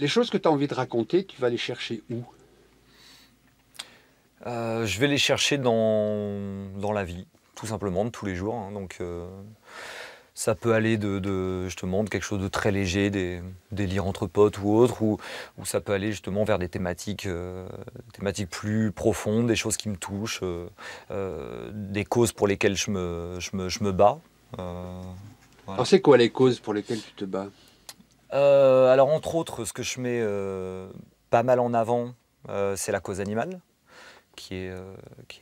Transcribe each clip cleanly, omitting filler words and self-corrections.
Les choses que tu as envie de raconter, tu vas les chercher où? Je vais les chercher dans la vie, tout simplement, de tous les jours, hein. Donc, ça peut aller justement, de quelque chose de très léger, des lire entre potes ou autre, ou ça peut aller justement vers des thématiques plus profondes, des choses qui me touchent, des causes pour lesquelles je me bats. Voilà. Alors c'est quoi les causes pour lesquelles tu te bats? Alors entre autres, ce que je mets pas mal en avant, c'est la cause animale, qui est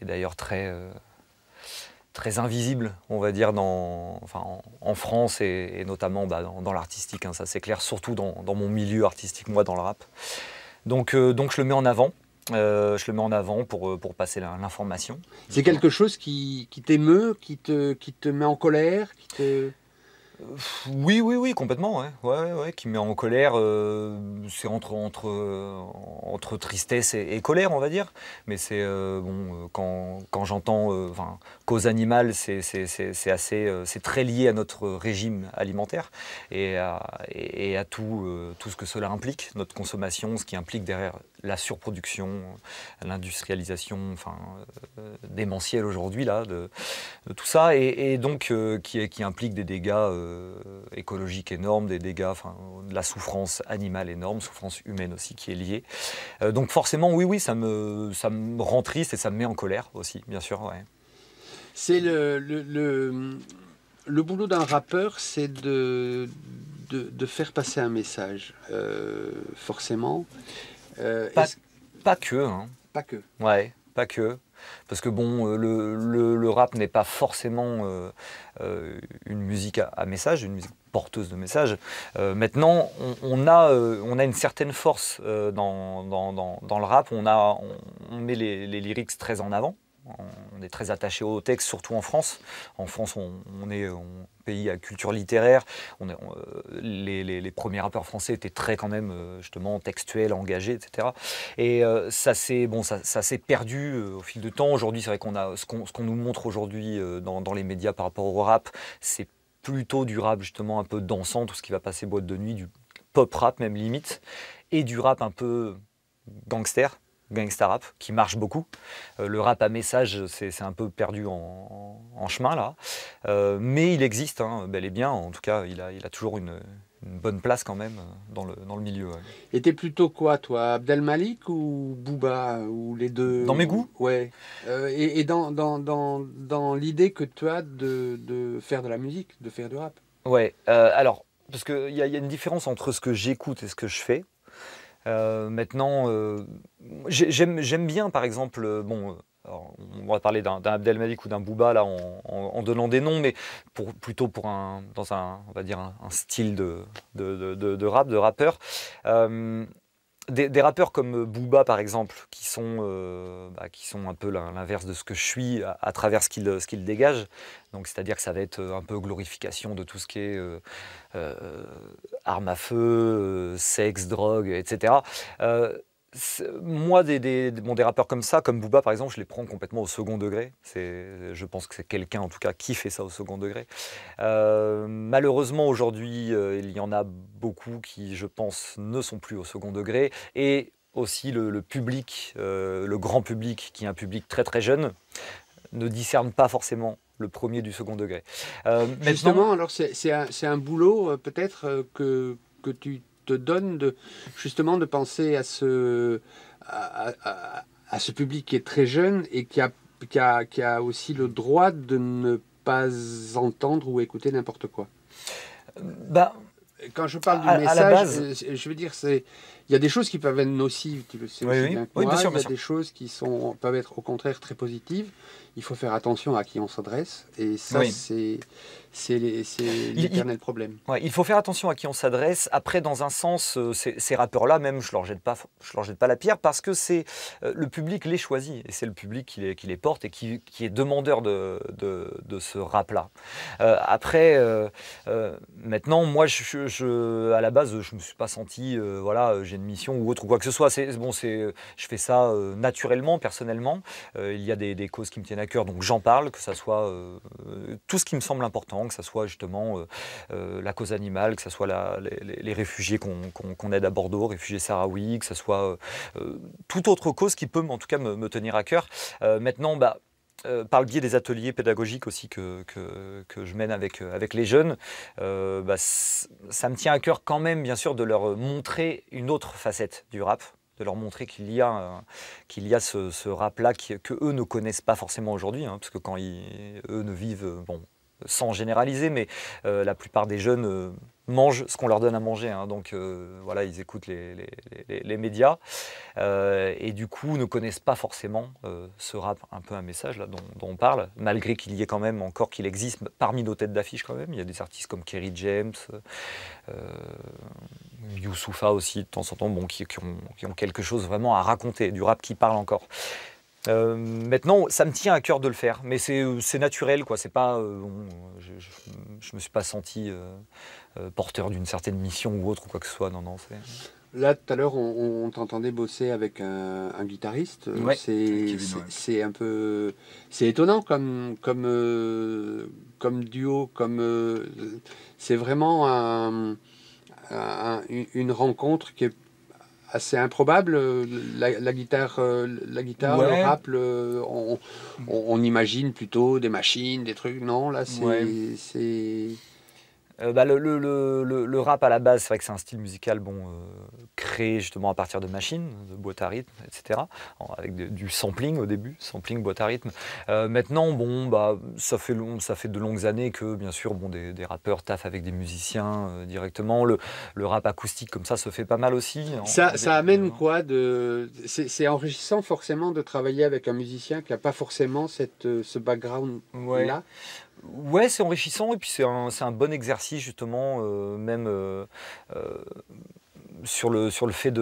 d'ailleurs très invisible, on va dire, en France et notamment dans l'artistique, hein, ça c'est clair, surtout dans mon milieu artistique, moi, dans le rap. Donc je le mets en avant. Je le mets en avant pour passer l'information. C'est quelque chose qui t'émeut, qui te met en colère, qui te... Oui, complètement, ouais. Ouais, qui me met en colère. C'est entre tristesse et colère, on va dire. Mais c'est bon, quand j'entends, cause animale, c'est très lié à notre régime alimentaire et à tout ce que cela implique, notre consommation, ce qui implique derrière la surproduction, l'industrialisation, démentielle aujourd'hui là, de tout ça, et donc qui implique des dégâts écologiques énormes, des dégâts, de la souffrance animale énorme, souffrance humaine aussi qui est liée. Donc forcément, oui, ça me rend triste et ça me met en colère aussi, bien sûr. Ouais. C'est le boulot d'un rappeur, c'est de faire passer un message, forcément. Pas, pas que, hein. Pas que. Ouais, pas que. Parce que bon, le rap n'est pas forcément une musique à message, une musique porteuse de message. Maintenant, on a une certaine force dans le rap. On met les lyrics très en avant. On est très attaché au texte, surtout en France. En France, on est un pays à culture littéraire. Les premiers rappeurs français étaient très quand même justement textuels, engagés, etc. Et ça s'est perdu au fil du temps. Aujourd'hui, c'est vrai qu'on a ce qu'on nous montre aujourd'hui dans les médias par rapport au rap, c'est plutôt du rap justement un peu dansant, tout ce qui va passer boîte de nuit, du pop rap même limite, et du rap un peu gangsta rap, qui marche beaucoup. Le rap à message, c'est un peu perdu en chemin là. Mais il existe, hein, bel et bien. En tout cas, il a toujours une bonne place quand même dans le milieu. Ouais. Et t'es plutôt quoi, toi? Abdel Malik ou Booba? Ou les deux? Dans mes goûts? Ouais. Et dans l'idée que tu as de faire de la musique, de faire du rap? Ouais, alors, parce qu'il y a une différence entre ce que j'écoute et ce que je fais. Maintenant, j'aime bien, par exemple, alors, on va parler d'un Abdelmalik ou d'un Booba là en donnant des noms, mais plutôt on va dire un style de rap, de rappeur. Euh, des rappeurs comme Booba par exemple, qui sont un peu l'inverse de ce que je suis à travers ce qu'il dégage. Donc c'est-à-dire que ça va être un peu glorification de tout ce qui est euh, armes à feu, sexe, drogue, etc. Euh, Moi, des rappeurs comme ça, comme Booba par exemple, je les prends complètement au second degré. Je pense que c'est quelqu'un en tout cas qui fait ça au second degré. Malheureusement, aujourd'hui, il y en a beaucoup qui, je pense, ne sont plus au second degré. Et aussi le public, le grand public, qui est un public très très jeune, ne discerne pas forcément le premier du second degré. Maintenant, Justement, alors c'est un boulot peut-être que tu te donnes justement de penser à ce public qui est très jeune et qui a aussi le droit de ne pas entendre ou écouter n'importe quoi. bah, Quand je parle du à la message, base, je veux dire, il y a des choses qui peuvent être nocives, tu le sais oui, aussi oui, bien que oui, moi. bien sûr, Il y bien a sûr. des choses qui peuvent être au contraire très positives. Il faut faire attention à qui on s'adresse. Et ça, Oui. c'est Il, l'éternel problème. Ouais, il faut faire attention à qui on s'adresse. Après, dans un sens, ces rappeurs-là, même, je leur jette pas la pierre parce que c'est le public les choisit et c'est le public qui les porte et qui est demandeur de ce rap-là. Après, maintenant, moi, à la base, je me suis pas senti, voilà, j'ai une mission ou autre ou quoi que ce soit. Je fais ça naturellement, personnellement. Il y a des causes qui me tiennent à cœur, donc j'en parle, que ça soit tout ce qui me semble important, que ça soit justement la cause animale, que ça soit les réfugiés qu'on aide à Bordeaux, réfugiés sahraouis, que ça soit toute autre cause qui peut en tout cas me tenir à cœur. Maintenant, par le biais des ateliers pédagogiques aussi que je mène avec les jeunes, ça me tient à cœur quand même, bien sûr, de leur montrer une autre facette du rap, de leur montrer qu'il y a ce rap-là que eux ne connaissent pas forcément aujourd'hui, hein, parce que quand eux ne vivent, sans généraliser, mais la plupart des jeunes mangent ce qu'on leur donne à manger, hein, donc voilà, ils écoutent les médias et du coup ne connaissent pas forcément ce rap un peu un message là, dont on parle, malgré qu'il y ait quand même encore, qu'il existe parmi nos têtes d'affiche quand même. Il y a des artistes comme Kerry James, Youssoupha aussi de temps en temps, qui ont quelque chose vraiment à raconter, du rap qui parle encore. Maintenant, ça me tient à cœur de le faire, mais c'est naturel, quoi. C'est pas, je me suis pas senti porteur d'une certaine mission ou autre ou quoi que ce soit. Non, non. Là, tout à l'heure, on t'entendait bosser avec un guitariste. Ouais, c'est un peu, c'est étonnant comme duo, c'est vraiment une rencontre qui est assez improbable. La guitare, ouais. le rap, on imagine plutôt des machines, des trucs. Non, là, c'est... Le rap à la base, c'est vrai que c'est un style musical créé justement à partir de machines, de boîtes à rythme, etc. Avec du sampling au début, sampling, boîte à rythme. Maintenant, ça fait de longues années que bien sûr des rappeurs taffent avec des musiciens directement. Le rap acoustique comme ça se fait pas mal aussi. Ça amène quoi c'est enrichissant forcément de travailler avec un musicien qui n'a pas forcément ce background-là. Ouais, c'est enrichissant et puis c'est un bon exercice justement, même sur le fait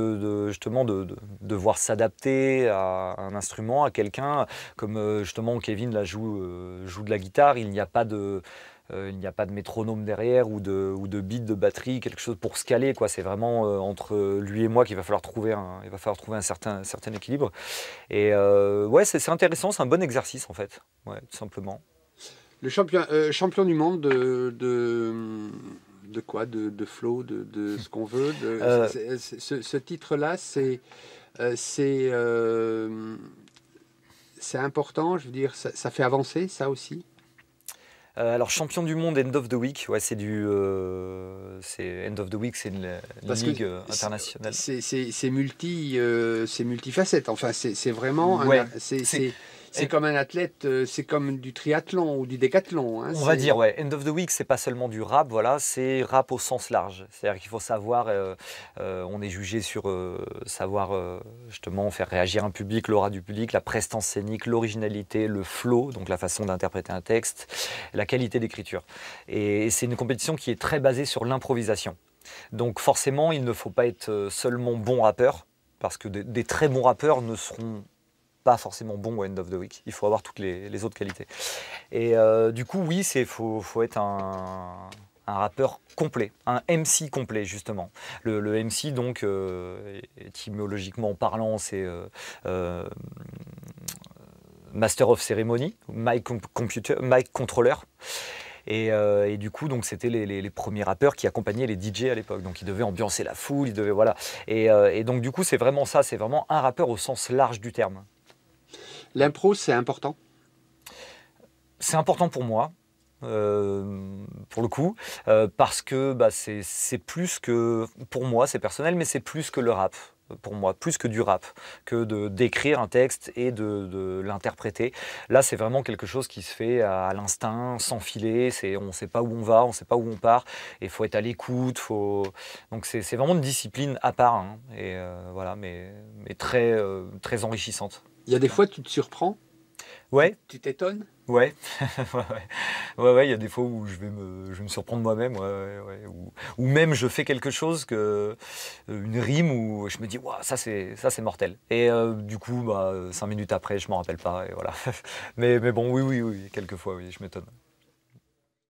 justement de devoir s'adapter à un instrument, à quelqu'un. Comme justement Kevin là, joue de la guitare, il n'y a pas de métronome derrière ou de beat de batterie, quelque chose pour se caler, quoi. C'est vraiment entre lui et moi qu'il va falloir trouver un certain équilibre. Et ouais, c'est intéressant, c'est un bon exercice en fait, ouais, tout simplement. Le champion du monde de quoi, de flow, de ce qu'on veut. Ce titre-là, c'est important. Je veux dire, ça fait avancer, ça aussi. Alors champion du monde End of the Week, ouais, c'est End of the Week, c'est une ligue internationale. C'est multifacette. Enfin, c'est vraiment ouais, c'est comme un athlète, c'est comme du triathlon ou du décathlon. Hein, on va dire, ouais. End of the Week, c'est pas seulement du rap, voilà, c'est rap au sens large. C'est-à-dire qu'il faut savoir, on est jugé sur savoir justement faire réagir un public, l'aura du public, la prestance scénique, l'originalité, le flow, donc la façon d'interpréter un texte, la qualité d'écriture. Et c'est une compétition qui est très basée sur l'improvisation. Donc forcément, il ne faut pas être seulement bon rappeur, parce que des très bons rappeurs ne seront pas forcément bon au End of the Week. Il faut avoir toutes les autres qualités. Et du coup, oui, faut être un rappeur complet, un MC complet, justement. Le MC, donc, étymologiquement parlant, c'est Master of Ceremony, mic controller. Et du coup, donc c'était les premiers rappeurs qui accompagnaient les DJ à l'époque. Donc ils devaient ambiancer la foule, ils devaient voilà. Et donc du coup, c'est vraiment ça, c'est vraiment un rappeur au sens large du terme. L'impro, c'est important? C'est important pour moi, pour le coup, parce que c'est plus que, pour moi, c'est personnel, mais c'est plus que le rap. Pour moi, plus que du rap, que d'écrire un texte et de l'interpréter. Là, c'est vraiment quelque chose qui se fait à l'instinct, sans filet. On ne sait pas où on va, on ne sait pas où on part. Et il faut être à l'écoute. Donc c'est vraiment une discipline à part, hein, et voilà, mais très, très enrichissante. Il y a des fois, tu te surprends? Ouais. Tu t'étonnes? Ouais. Ouais, il y a des fois où je vais me surprendre moi-même, ouais. Ou même je fais quelque chose, une rime où je me dis, waouh, ça c'est mortel. Et du coup, 5 minutes après, je m'en rappelle pas, et voilà. Mais bon, oui, quelquefois, oui, je m'étonne.